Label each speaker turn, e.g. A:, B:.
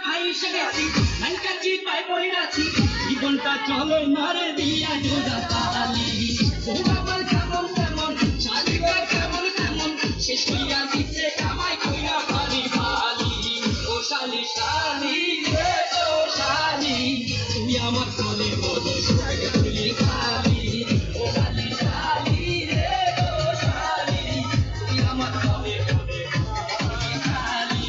A: ফাইসে গেছি নাইকাছি পাই পড়াছি জীবনটা চলে মারে দিয়া জোড়া তালি ও আমার কেমন কেমন শালিকা কেমন কেমন শেষ হইয়া দিচ্ছে কামাই কইরা ভালি ভালি ও শালি শালি রে ও শালি তুই আমার কোলে বলে তুই খালি ও শালি শালি রে ও শালি তুই আমার কোলে বলে তুই খালি